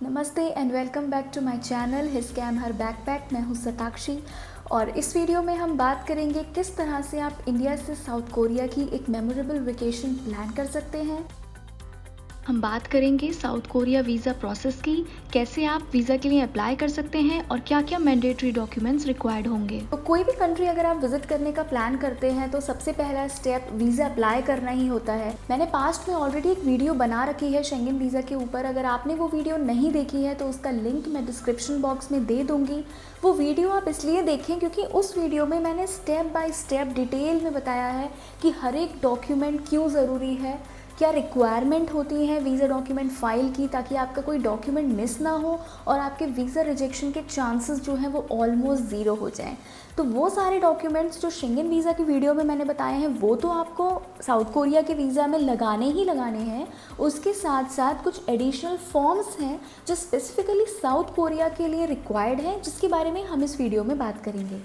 नमस्ते and welcome back to my channel his scam her backpack. मैं हूँ सताक्षी और इस वीडियो में हम बात करेंगे किस तरह से आप इंडिया से साउथ कोरिया की एक मेमोरेबल वेकेशन प्लान कर सकते हैं। हम बात करेंगे साउथ कोरिया वीज़ा प्रोसेस की, कैसे आप वीज़ा के लिए अप्लाई कर सकते हैं और क्या क्या मैंडेटरी डॉक्यूमेंट्स रिक्वायर्ड होंगे। तो कोई भी कंट्री अगर आप विजिट करने का प्लान करते हैं तो सबसे पहला स्टेप वीज़ा अप्लाई करना ही होता है। मैंने पास्ट में ऑलरेडी एक वीडियो बना रखी है शेंगन वीज़ा के ऊपर। अगर आपने वो वीडियो नहीं देखी है तो उसका लिंक मैं डिस्क्रिप्शन बॉक्स में दे दूँगी। वो वीडियो आप इसलिए देखें क्योंकि उस वीडियो में मैंने स्टेप बाय स्टेप डिटेल में बताया है कि हर एक डॉक्यूमेंट क्यों ज़रूरी है, क्या रिक्वायरमेंट होती है वीज़ा डॉक्यूमेंट फ़ाइल की, ताकि आपका कोई डॉक्यूमेंट मिस ना हो और आपके वीज़ा रिजेक्शन के चांसेस जो हैं वो ऑलमोस्ट ज़ीरो हो जाएं। तो वो सारे डॉक्यूमेंट्स जो शेंगन वीज़ा की वीडियो में मैंने बताए हैं वो तो आपको साउथ कोरिया के वीज़ा में लगाने ही लगाने हैं। उसके साथ साथ कुछ एडिशनल फॉर्म्स हैं जो स्पेसिफिकली साउथ कोरिया के लिए रिक्वायर्ड हैं, जिसके बारे में हम इस वीडियो में बात करेंगे।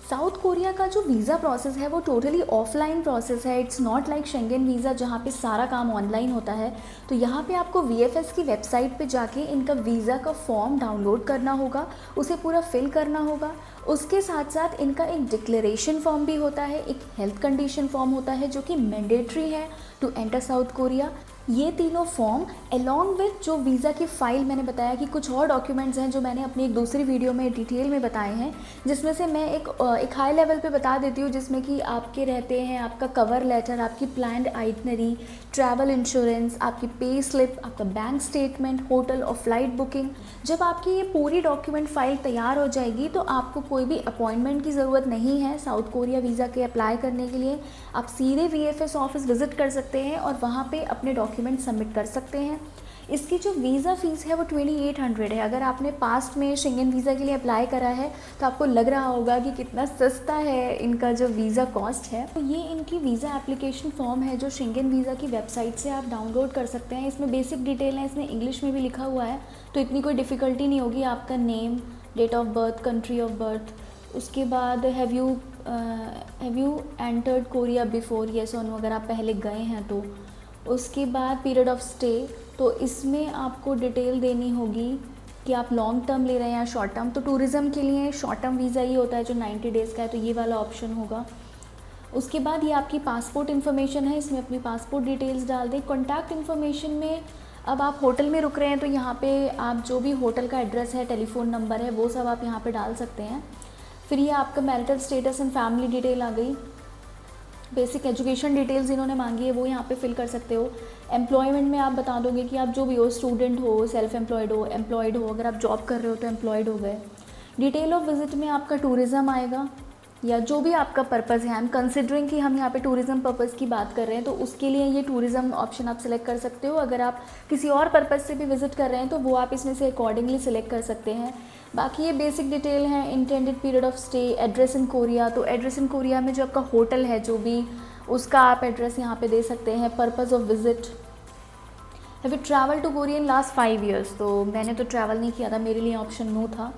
साउथ कोरिया का जो वीज़ा प्रोसेस है वो टोटली ऑफलाइन प्रोसेस है। It's not like Schengen visa जहाँ पे सारा काम ऑनलाइन होता है। तो यहाँ पे आपको VFS की वेबसाइट पे जाके इनका वीज़ा का फॉर्म डाउनलोड करना होगा, उसे पूरा फिल करना होगा। उसके साथ साथ इनका एक डिक्लेरेशन फॉर्म भी होता है, एक हेल्थ कंडीशन फॉर्म होता है जो कि मैंडेटरी है टू एंटर साउथ कोरिया। ये तीनों फॉर्म अलॉन्ग विथ जो वीज़ा की फ़ाइल मैंने बताया कि कुछ और डॉक्यूमेंट्स हैं जो मैंने अपनी एक दूसरी वीडियो में डिटेल में बताए हैं, जिसमें से मैं एक हाई लेवल पे बता देती हूँ, जिसमें कि आपके रहते हैं आपका कवर लेटर, आपकी प्लान्ड आइटनरी, ट्रैवल इंश्योरेंस, आपकी पे स्लिप, आपका बैंक स्टेटमेंट, होटल और फ्लाइट बुकिंग। जब आपकी ये पूरी डॉक्यूमेंट फ़ाइल तैयार हो जाएगी तो आपको कोई भी अपॉइंटमेंट की ज़रूरत नहीं है साउथ कोरिया वीज़ा के अप्लाई करने के लिए। आप सीधे VFS ऑफिस विज़िट कर सकते हैं और वहाँ पे अपने डॉक्यूमेंट सबमिट कर सकते हैं। इसकी जो वीज़ा फ़ीस है वो 2800 है। अगर आपने पास्ट में शेंगन वीज़ा के लिए अप्लाई करा है तो आपको लग रहा होगा कि कितना सस्ता है इनका जो वीज़ा कॉस्ट है। तो ये इनकी वीज़ा एप्लीकेशन फॉर्म है जो शेंगन वीज़ा की वेबसाइट से आप डाउनलोड कर सकते हैं। इसमें बेसिक डिटेल है, इसमें इंग्लिश में भी लिखा हुआ है, तो इतनी कोई डिफ़िकल्टी नहीं होगी। आपका name, date of birth, country of birth, उसके बाद have you entered Korea before, yes और नो अगर आप पहले गए हैं तो। उसके बाद पीरियड ऑफ स्टे, तो इसमें आपको डिटेल देनी होगी कि आप लॉन्ग टर्म ले रहे हैं या शॉर्ट टर्म। तो टूरिज़्म के लिए शॉर्ट टर्म वीज़ा ही होता है जो 90 डेज़ का है, तो ये वाला ऑप्शन होगा। उसके बाद ये आपकी पासपोर्ट इन्फॉर्मेशन है, इसमें अपनी पासपोर्ट डिटेल्स डाल दें। कॉन्टैक्ट इन्फॉर्मेशन में अब आप होटल में रुक रहे हैं तो यहाँ पे आप जो भी होटल का एड्रेस है, टेलीफ़ोन नंबर है, वो सब आप यहाँ पे डाल सकते हैं। फिर ये आपका marital status and family detail आ गई। बेसिक एजुकेशन डिटेल्स इन्होंने मांगी है वो यहाँ पे फिल कर सकते हो। एम्प्लॉयमेंट में आप बता दोगे कि आप जो भी हो, स्टूडेंट हो, सेल्फ एम्प्लॉयड हो, एम्प्लॉयड हो, अगर आप जॉब कर रहे हो तो एम्प्लॉयड हो गए। डिटेल ऑफ विजिट में आपका टूरिज़्म आएगा या जो भी आपका पर्पज़ है। आई एम कंसिडरिंग कि हम यहाँ पे टूरिज़्म पर्पज़ की बात कर रहे हैं तो उसके लिए ये टूरिज़्म ऑप्शन आप सिलेक्ट कर सकते हो। अगर आप किसी और पर्पज़ से भी विज़िट कर रहे हैं तो वो आप इसमें से अकॉर्डिंगली सिलेक्ट कर सकते हैं। बाकी ये बेसिक डिटेल है। Intended period of stay, address in Korea, तो एड्रेस इन कोरिया में जो आपका होटल है जो भी, उसका आप एड्रेस यहाँ पे दे सकते हैं। Purpose of visit, have you travel to Korea in last 5 years, तो मैंने तो ट्रैवल नहीं किया था, मेरे लिए ऑप्शन नो था।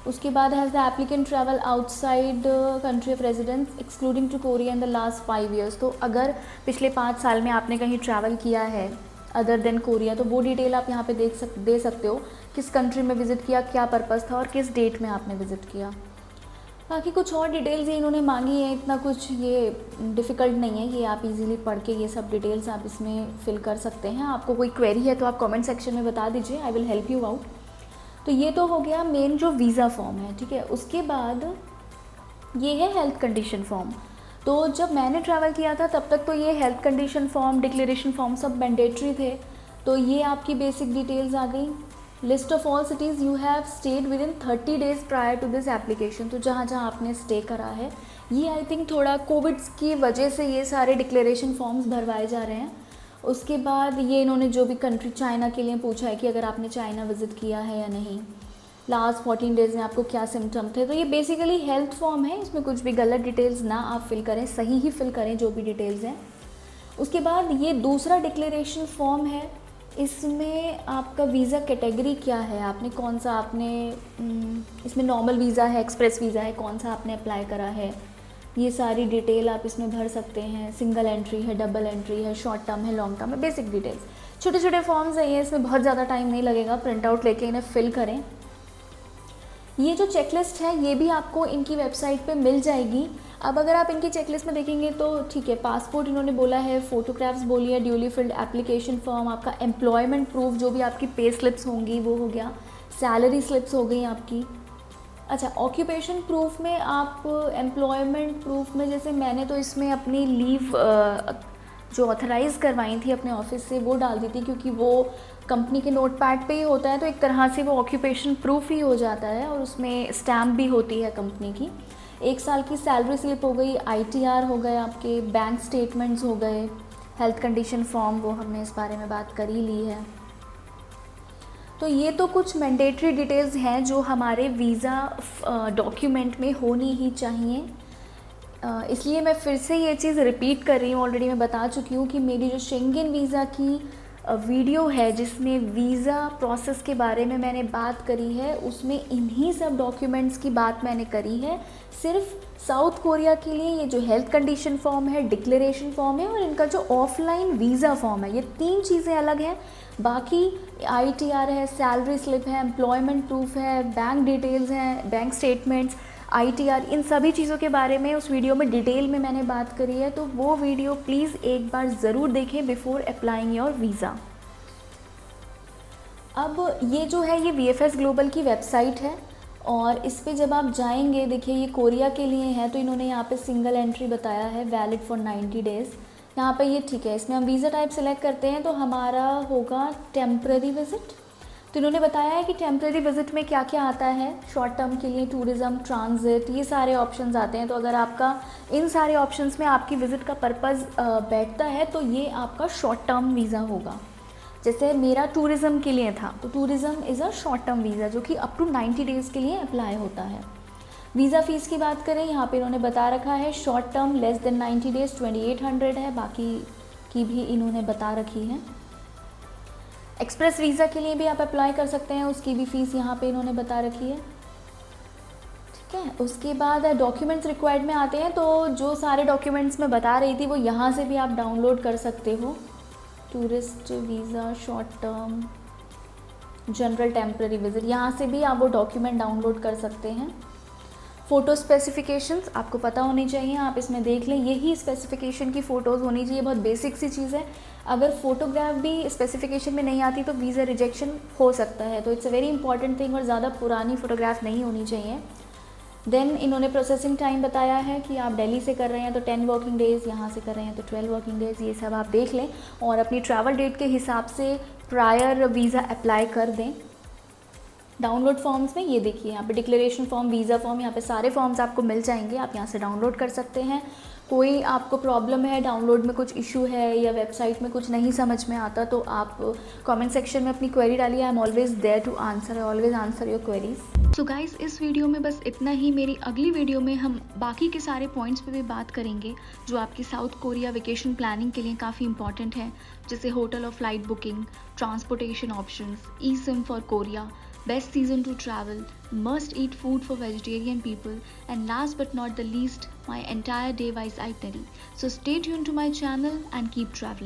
उसके बाद has the applicant travel outside country of residence excluding to Korea in the last 5 years, तो अगर पिछले 5 साल में आपने कहीं ट्रैवल किया है अदर देन कोरिया तो वो डिटेल आप यहाँ पे दे सकते हो, किस कंट्री में विज़िट किया, क्या पर्पज़ था और किस डेट में आपने विज़िट किया। बाकी कुछ और डिटेल्स ये इन्होंने मांगी है, इतना कुछ ये डिफ़िकल्ट नहीं है, ये आप इजीली पढ़ के ये सब डिटेल्स आप इसमें फिल कर सकते हैं। आपको कोई क्वेरी है तो आप कमेंट सेक्शन में बता दीजिए, I will help you out. तो ये तो हो गया मेन जो वीज़ा फॉर्म है, ठीक है। उसके बाद ये है हेल्थ कंडीशन फॉर्म। तो जब मैंने ट्रैवल किया था तब तक तो ये health condition form, declaration form सब मैंडेटरी थे। तो ये आपकी बेसिक डिटेल्स आ गई। List of all cities you have stayed within 30 days prior to this application, तो जहाँ जहाँ आपने स्टे करा है। ये आई थिंक थोड़ा कोविड की वजह से ये सारे डिक्लेरेशन फॉर्म्स भरवाए जा रहे हैं। उसके बाद ये इन्होंने जो भी कंट्री, चाइना के लिए पूछा है कि अगर आपने चाइना विज़िट किया है या नहीं, लास्ट 14 डेज़ में आपको क्या सिम्टम थे। तो ये बेसिकली हेल्थ फॉर्म है, इसमें कुछ भी गलत डिटेल्स ना आप फिल करें, सही ही फिल करें जो भी डिटेल्स हैं। उसके बाद ये दूसरा डिक्लेरेशन फॉर्म है, इसमें आपका वीज़ा कैटेगरी क्या है, आपने कौन सा, इसमें नॉर्मल वीज़ा है, एक्सप्रेस वीज़ा है, कौन सा आपने अप्लाई करा है, ये सारी डिटेल आप इसमें भर सकते हैं। सिंगल एंट्री है, डबल एंट्री है, शॉर्ट टर्म है, लॉन्ग टर्म है, बेसिक डिटेल्स। छोटे छोटे फॉर्म्स हैं ये, इसमें बहुत ज़्यादा टाइम नहीं लगेगा, प्रिंट आउट लेके इन्हें फिल करें। ये जो चेकलिस्ट है ये भी आपको इनकी वेबसाइट पे मिल जाएगी। अब अगर आप इनकी चेकलिस्ट में देखेंगे तो ठीक है, पासपोर्ट इन्होंने बोला है, फ़ोटोग्राफ्स बोली है, ड्यूली फिल्ड एप्लीकेशन फॉर्म, आपका एम्प्लॉयमेंट प्रूफ जो भी आपकी पे स्लिप्स होंगी वो हो गया, सैलरी स्लिप्स हो गई आपकी। अच्छा, ऑक्यूपेशन प्रूफ में आप एम्प्लॉयमेंट प्रूफ में जैसे मैंने तो इसमें अपनी लीव जो ऑथराइज़ करवाई थी अपने ऑफिस से वो डाल दी थी, क्योंकि वो कंपनी के नोट पैड पे ही होता है, तो एक तरह से वो ऑक्यूपेशन प्रूफ ही हो जाता है और उसमें स्टैम्प भी होती है कंपनी की। 1 साल की सैलरी स्लिप हो गई, ITR हो गए आपके, बैंक स्टेटमेंट्स हो गए, हेल्थ कंडीशन फॉर्म वो हमने इस बारे में बात कर ही ली है। तो ये तो कुछ मैंडेटरी डिटेल्स हैं जो हमारे वीज़ा डॉक्यूमेंट में होनी ही चाहिए। इसलिए मैं फिर से ये चीज़ रिपीट कर रही हूँ, ऑलरेडी मैं बता चुकी हूँ कि मेरी जो शेंगेन वीज़ा की वीडियो है जिसमें वीज़ा प्रोसेस के बारे में मैंने बात करी है, उसमें इन्हीं सब डॉक्यूमेंट्स की बात मैंने करी है। सिर्फ साउथ कोरिया के लिए ये जो हेल्थ कंडीशन फॉर्म है, डिक्लेरेशन फॉर्म है और इनका जो ऑफलाइन वीज़ा फॉर्म है, ये 3 चीज़ें अलग हैं। बाकी ITR है, सैलरी स्लिप है, एम्प्लॉयमेंट प्रूफ है, बैंक डिटेल्स हैं, बैंक स्टेटमेंट्स, ITR, इन सभी चीज़ों के बारे में उस वीडियो में डिटेल में मैंने बात करी है। तो वो वीडियो प्लीज़ एक बार ज़रूर देखें बिफोर अप्लाइंग योर वीज़ा। अब ये जो है ये VFS ग्लोबल की वेबसाइट है और इस पे जब आप जाएंगे, देखिए ये कोरिया के लिए है, तो इन्होंने यहाँ पे सिंगल एंट्री बताया है, वैलिड फॉर 90 डेज़। यहाँ पे ये ठीक है, इसमें हम वीज़ा टाइप सेलेक्ट करते हैं तो हमारा होगा टेम्पररी विज़िट। तो इन्होंने बताया है कि टेम्पररी विज़िट में क्या क्या आता है, शॉर्ट टर्म के लिए टूरिज़्म, ट्रांजिट, ये सारे ऑप्शंस आते हैं। तो अगर आपका इन सारे ऑप्शंस में आपकी विज़िट का पर्पज़ बैठता है तो ये आपका शॉर्ट टर्म वीज़ा होगा। जैसे मेरा टूरिज़्म के लिए था, तो tourism is a short term visa जो कि अप टू 90 डेज़ के लिए अप्लाई होता है। वीज़ा फ़ीस की बात करें, यहाँ पे इन्होंने बता रखा है short term less than 90 days 2800 है, बाकी की भी इन्होंने बता रखी है। एक्सप्रेस वीज़ा के लिए भी आप अप्लाई कर सकते हैं, उसकी भी फ़ीस यहाँ पे इन्होंने बता रखी है। ठीक है, उसके बाद डॉक्यूमेंट्स रिक्वायर्ड में आते हैं, तो जो सारे डॉक्यूमेंट्स मैं बता रही थी वो यहाँ से भी आप डाउनलोड कर सकते हो। Tourist visa, short term, general, temporary visit, यहाँ से भी आप वो डॉक्यूमेंट डाउनलोड कर सकते हैं। फ़ोटो स्पेसिफिकेशंस आपको पता होनी चाहिए, आप इसमें देख लें, यही स्पेसिफिकेशन की फ़ोटोज़ होनी चाहिए, बहुत बेसिक सी चीज़ है। अगर फ़ोटोग्राफ भी स्पेसिफिकेशन में नहीं आती तो वीज़ा रिजेक्शन हो सकता है, तो it's a very important thing, और ज़्यादा पुरानी फ़ोटोग्राफ नहीं होनी चाहिए। देन इन्होंने प्रोसेसिंग टाइम बताया है कि आप दिल्ली से कर रहे हैं तो 10 वर्किंग डेज़, यहाँ से कर रहे हैं तो 12 वर्किंग डेज़, ये सब आप देख लें और अपनी ट्रैवल डेट के हिसाब से प्रायर वीज़ा अप्लाई कर दें। डाउनलोड फॉर्म्स में ये देखिए यहाँ पे डिक्लेरेशन फॉर्म, वीज़ा फॉर्म, यहाँ पे सारे फॉर्म्स आपको मिल जाएंगे, आप यहाँ से डाउनलोड कर सकते हैं। कोई आपको प्रॉब्लम है, डाउनलोड में कुछ इशू है या वेबसाइट में कुछ नहीं समझ में आता, तो आप कमेंट सेक्शन में अपनी क्वेरी डालिए, I am always there to answer, I always answer your queries. So guys, इस वीडियो में बस इतना ही। मेरी अगली वीडियो में हम बाकी के सारे पॉइंट्स पे भी बात करेंगे जो आपकी साउथ कोरिया वेकेशन प्लानिंग के लिए काफ़ी इंपॉर्टेंट है, जैसे होटल और flight booking, transportation options, eSIM for Korea, best season to travel, must eat food for vegetarian people, and last but not the least, my entire day wise itinerary. So stay tuned to my channel and keep traveling.